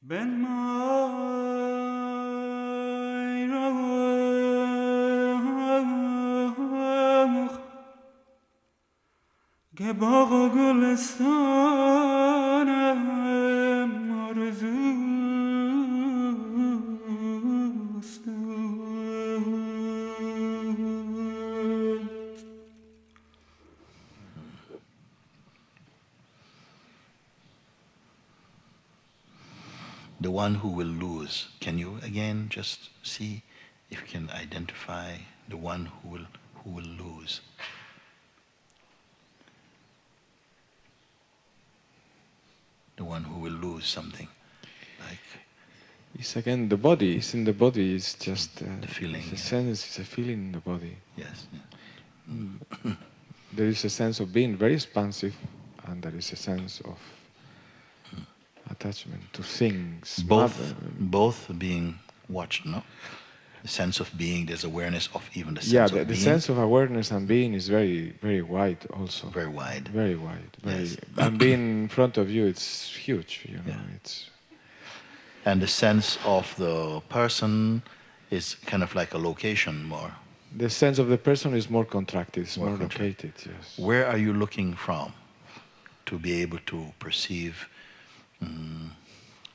Ben mai rauch gebog gulstan arzust The one who will lose. Can you again just see if you can identify the one who will lose? The one who will lose something, like it's again the body. It's in the body. It's just the feeling. It's a sense. It's a feeling in the body. Yes. There is a sense of being very expansive, and there is a sense of attachment to things. Both being watched, no? The sense of being, there's awareness of even the sense of being. The sense of awareness and being is very, very wide also. Very wide. Very wide. Yes. And being in front of you, it's huge, you know. Yeah. It's. And the sense of the person is kind of like a location more. The sense of the person is more contracted, it's more located, yes. Where are you looking from to be able to perceive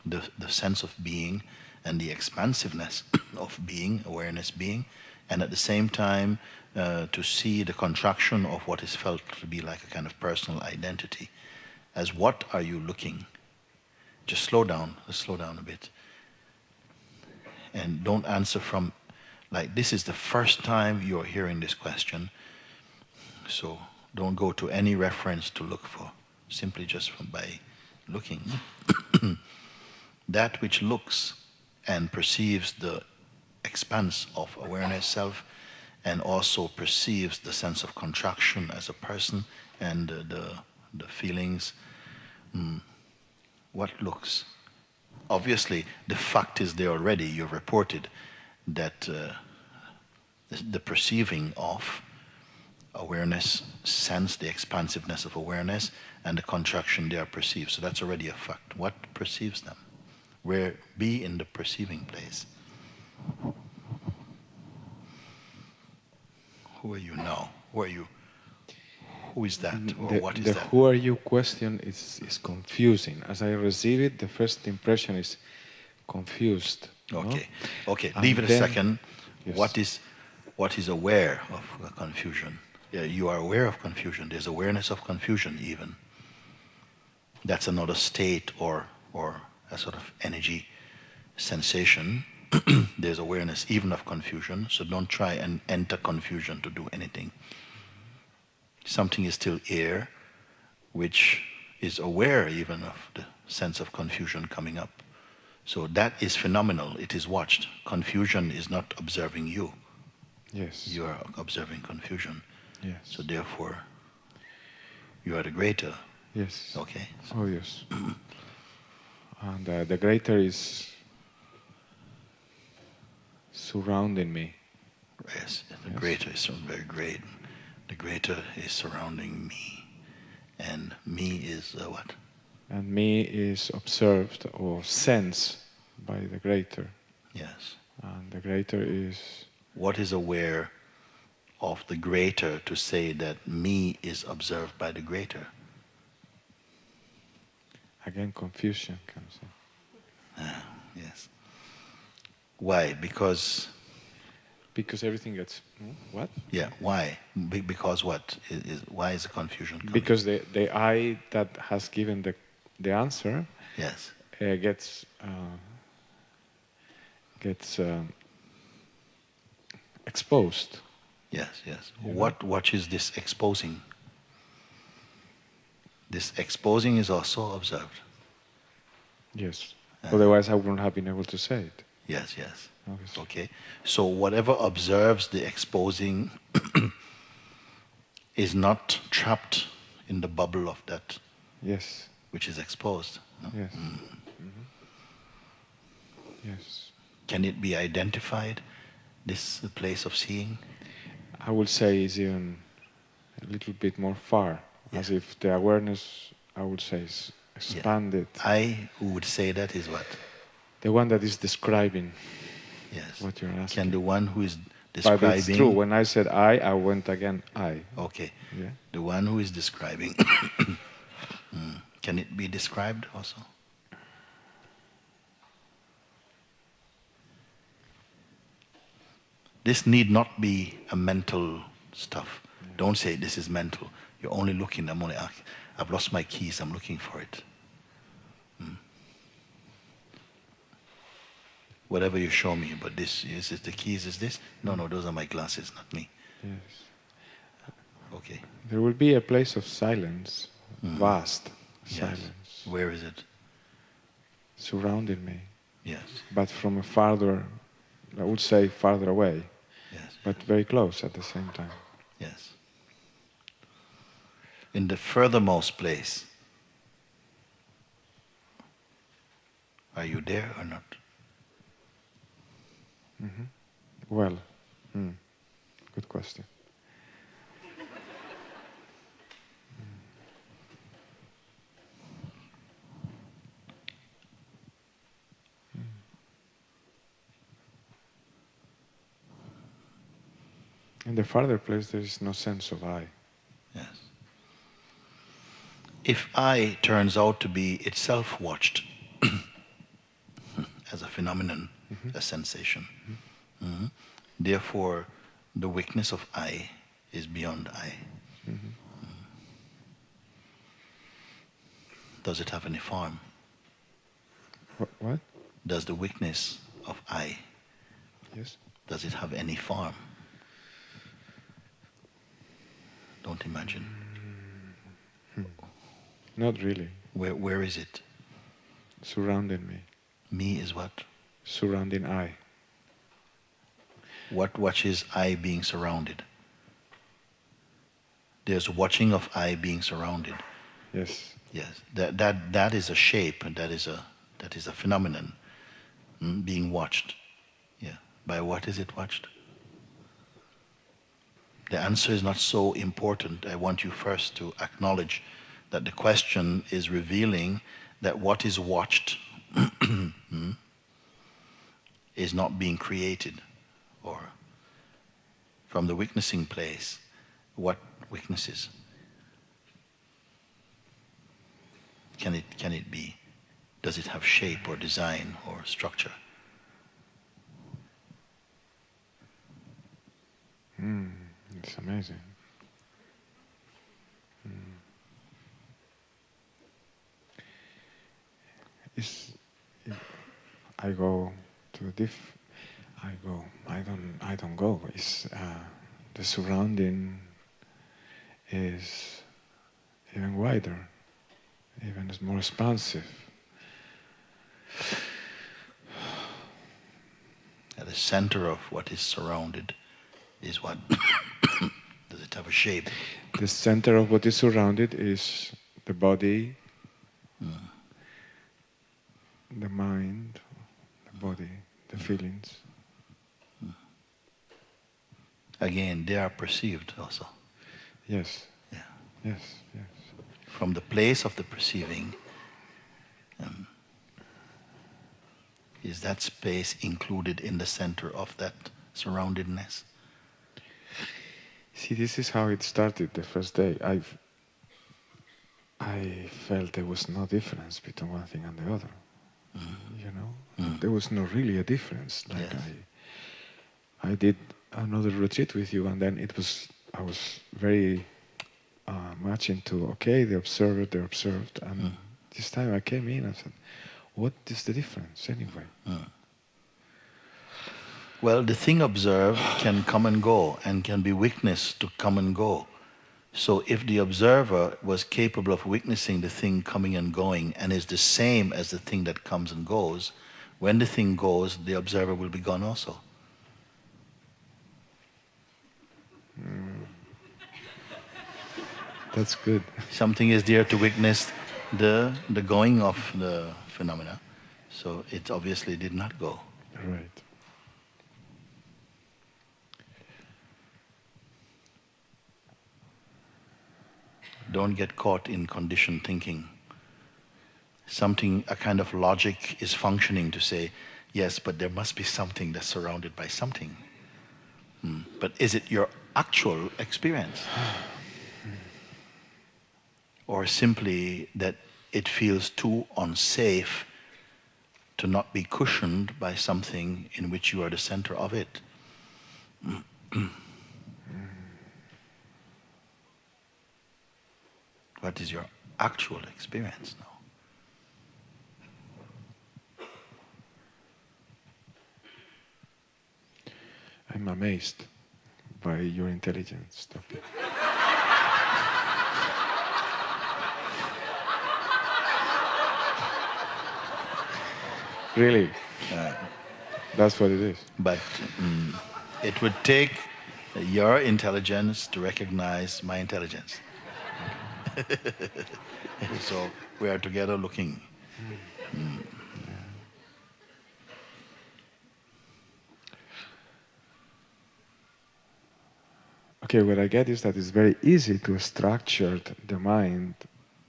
the sense of being and the expansiveness of being, awareness being, and at the same time to see the contraction of what is felt to be like a kind of personal identity? As what are you looking? Just slow down a bit. And don't answer from, like, this is the first time you're hearing this question, so don't go to any reference to look for, simply just by looking. That which looks and perceives the expanse of awareness self, and also perceives the sense of contraction as a person and the feelings. What looks? Obviously, the fact is there already. You reported that the perceiving of awareness, sense the expansiveness of awareness, and the contraction they are perceived. So that's already a fact. What perceives them? Where be in the perceiving place. Who are you now? Who are you? Who is that? Or what is that? The who are you question is confusing. As I receive it, the first impression is confused. Okay. No? Okay. And Leave it a then, second. yes. What is aware of confusion? Yeah, you are aware of confusion. There's awareness of confusion even. That's another state or a sort of energy sensation. There's awareness even of confusion. So don't try and enter confusion to do anything. Something is still air, which is aware even of the sense of confusion coming up. So that is phenomenal. It is watched. Confusion is not observing you. Yes. You are observing confusion. Yes. So therefore, you are the greater. Yes. Okay. Oh, yes. And the greater is surrounding me. Yes, the greater is very great. The greater is surrounding me. And me is what? And me is observed or sensed by the greater. Yes. And the greater is... What is aware of the greater to say that me is observed by the greater? Again, confusion comes in. Yes. Why? Because everything gets... What? Yeah, why? Because what? Why is the confusion coming? Because the I that has given the answer yes. Gets exposed. Yes, yes. You What is this exposing? This exposing is also observed. Yes. Otherwise I wouldn't have been able to say it. Yes, yes. Obviously. Okay. So whatever observes the exposing is not trapped in the bubble of that yes. which is exposed. No? Yes. Yes. Can it be identified, this place of seeing? I would say is even a little bit more far. Yeah. As if the awareness, I would say, is expanded. Yeah. I who would say that is what? The one that is describing Yes. what you're asking. Can the one who is But describing... it's true. When I said I went again I. Okay. Yeah. The one who is describing... Can it be described also? This need not be a mental stuff. Yeah. Don't say this is mental. You're only looking, I've lost my keys, I'm looking for it. Whatever you show me, but this, is it the keys, is this? No, those are my glasses, not me. Yes. Okay. There will be a place of silence, vast Yes. silence, Where is it? surrounding me, Yes. but from a farther, I would say farther away, Yes. but very close at the same time. Yes. In the furthermost place, are you there or not? Well, good question. In the farther place, there is no sense of I. Yes. If I turns out to be itself watched as a phenomenon, a sensation, therefore the weakness of I is beyond I. Does it have any form? What? Does the weakness of I, Yes. does it have any form? Don't imagine. Not really. Where is it? Surrounding me. Me is what? Surrounding I. What is I being surrounded? There's watching of I being surrounded. Yes. Yes. That is a shape, and that is a phenomenon being watched. Yeah. By what is it watched? The answer is not so important. I want you first to acknowledge that the question is revealing that what is watched is not being created. Or from the witnessing place, what witnesses? Can it be? Does it have shape or design or structure? It's amazing. I go to the I don't go. It's the surrounding is even wider, even is more expansive. At the center of what is surrounded is what? Does it have a shape? The center of what is surrounded is the body, the mind, the body, the feelings. Again, they are perceived also. Yes. Yeah. Yes. Yes. From the place of the perceiving, is that space included in the center of that surroundedness? See, this is how it started the first day. I felt there was no difference between one thing and the other. You know, there was no really a difference. Like Yes. I did another retreat with you, and then I was very much into the observer, they observed, and this time I came in and said, what is the difference anyway? Well, the thing observed can come and go and can be witnessed to come and go. So if the observer was capable of witnessing the thing coming and going and is the same as the thing that comes and goes, when the thing goes, the observer will be gone also. That's good. Something is there to witness the going of the phenomena. So it obviously did not go. Right. Don't get caught in conditioned thinking. something, a kind of logic is functioning to say, yes, but there must be something that's surrounded by something. But is it your actual experience? Or simply that it feels too unsafe to not be cushioned by something in which you are the center of it? What is your actual experience now? I'm amazed by your intelligence, Doctor. Really, that's what it is. But it would take your intelligence to recognize my intelligence. So we are together looking. Okay, what I get is that it's very easy to structure the mind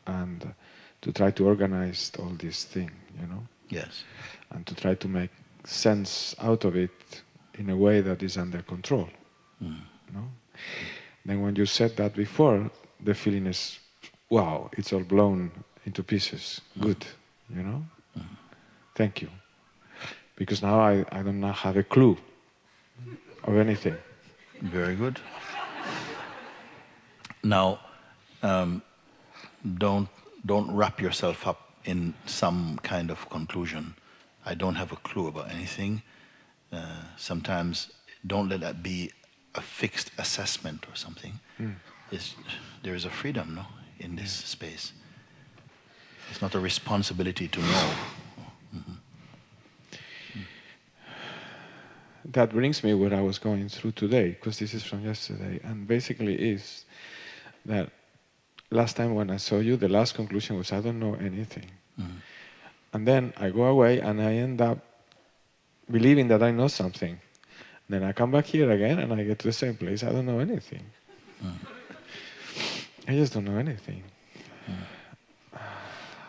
and to try to organize all these things, you know, Yes. and to try to make sense out of it in a way that is under control. You know? Then when you said that before, the feeling is, wow, it's all blown into pieces. Good, you know? Thank you. Because now I don't now have a clue of anything. Very good. Now, don't wrap yourself up in some kind of conclusion. I don't have a clue about anything. Sometimes don't let that be a fixed assessment or something. There is a freedom, no, in this space. It's not a responsibility to know. That brings me what I was going through today, because this is from yesterday, and basically is that last time when I saw you, the last conclusion was, I don't know anything. And then I go away and I end up believing that I know something. Then I come back here again and I get to the same place, I don't know anything. I just don't know anything.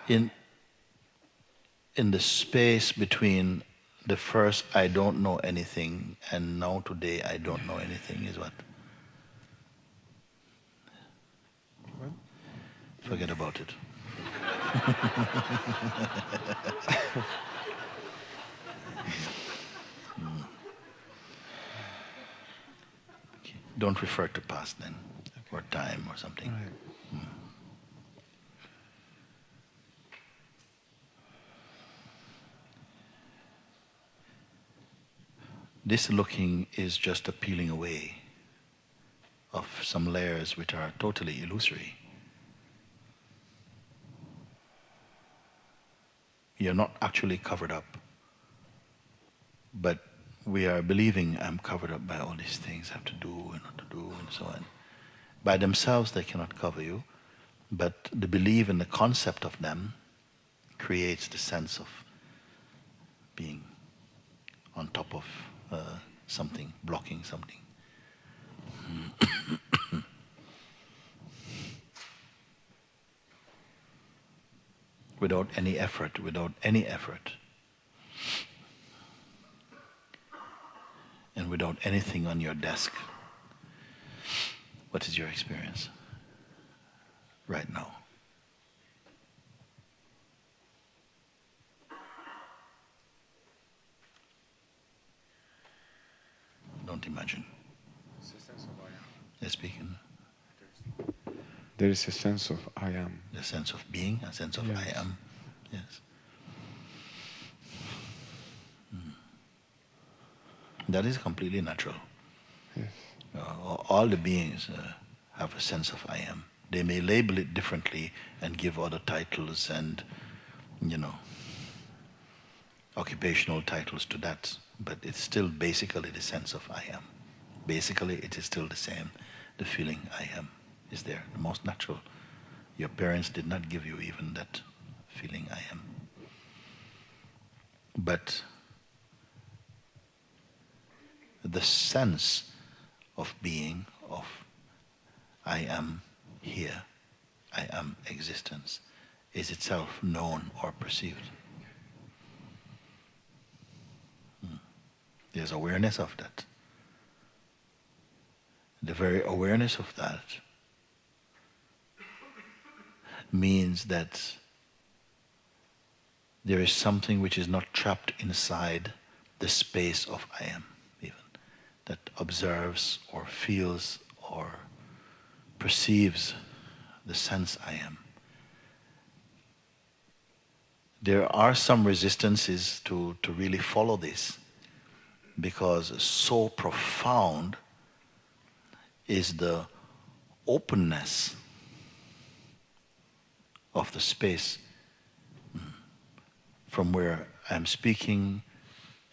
In the space between the first I don't know anything and now today I don't know anything is what? Forget about it. Okay. Don't refer to past then, or time or something. Right. This looking is just a peeling away of some layers which are totally illusory. You're not actually covered up, but we are believing I'm covered up by all these things I have to do and not to do and so on. By themselves they cannot cover you, but the belief in the concept of them creates the sense of being on top of something, blocking something. Without any effort, and without anything on your desk. What is your experience right now? Don't imagine. They're speaking. There is a sense of I am. The sense of being, a sense of Yes. I am. Yes. That is completely natural. Yes. All the beings have a sense of I am. They may label it differently and give other titles and, occupational titles to that, but it's still basically the sense of I am. Basically, it is still the same. The feeling I am is there, the most natural. Your parents did not give you even that feeling I am. But the sense of being, of I am here, I am existence, is itself known or perceived. There's awareness of that. The very awareness of that means that there is something which is not trapped inside the space of I am, even, that observes or feels or perceives the sense I am. There are some resistances to really follow this, because so profound is the openness of the space from where I'm speaking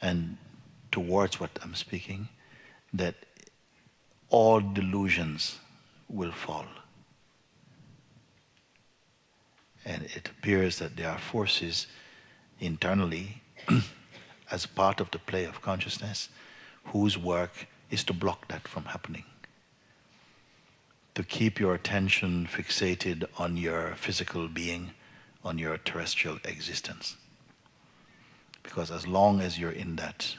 and towards what I'm speaking, that all delusions will fall. And it appears that there are forces internally as part of the play of consciousness whose work is to block that from happening. To keep your attention fixated on your physical being, on your terrestrial existence. Because as long as you're in that,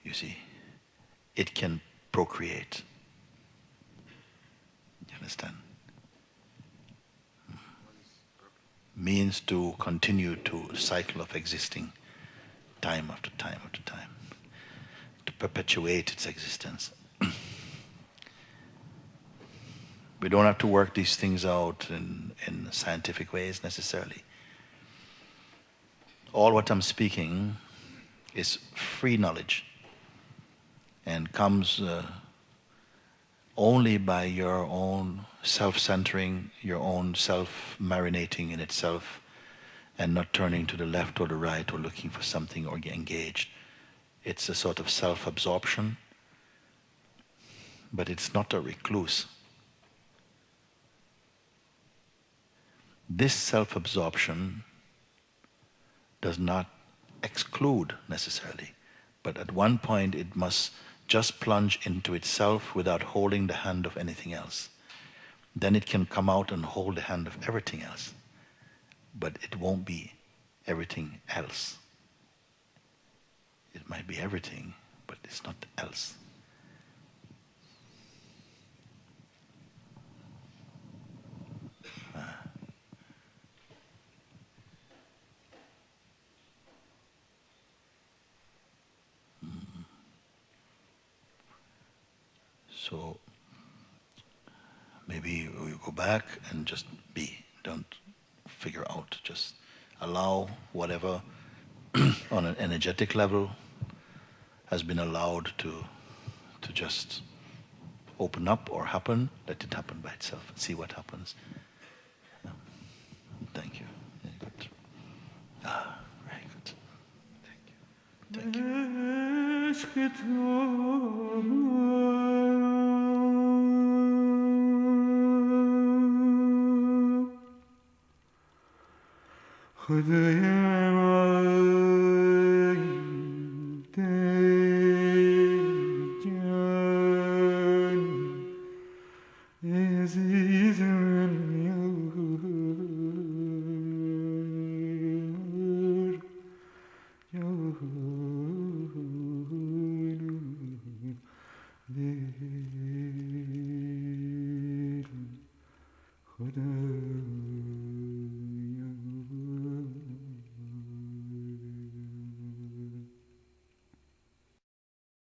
you see, it can procreate. You understand? Means to continue to cycle of existing time after time after time, to perpetuate its existence. We don't have to work these things out in scientific ways necessarily. All what I'm speaking is free knowledge and comes only by your own self-centering, your own self-marinating in itself, and not turning to the left or the right or looking for something or get engaged. It's a sort of self-absorption, but it's not a recluse. This self-absorption does not exclude necessarily, but at one point it must just plunge into itself without holding the hand of anything else. Then it can come out and hold the hand of everything else, but it won't be everything else. It might be everything, but it's not else. So maybe we go back and just be. Don't figure out. Just allow whatever on an energetic level has been allowed to just open up or happen. Let it happen by itself. See what happens. Thank you. Very good. Very good. Thank you. Thank you.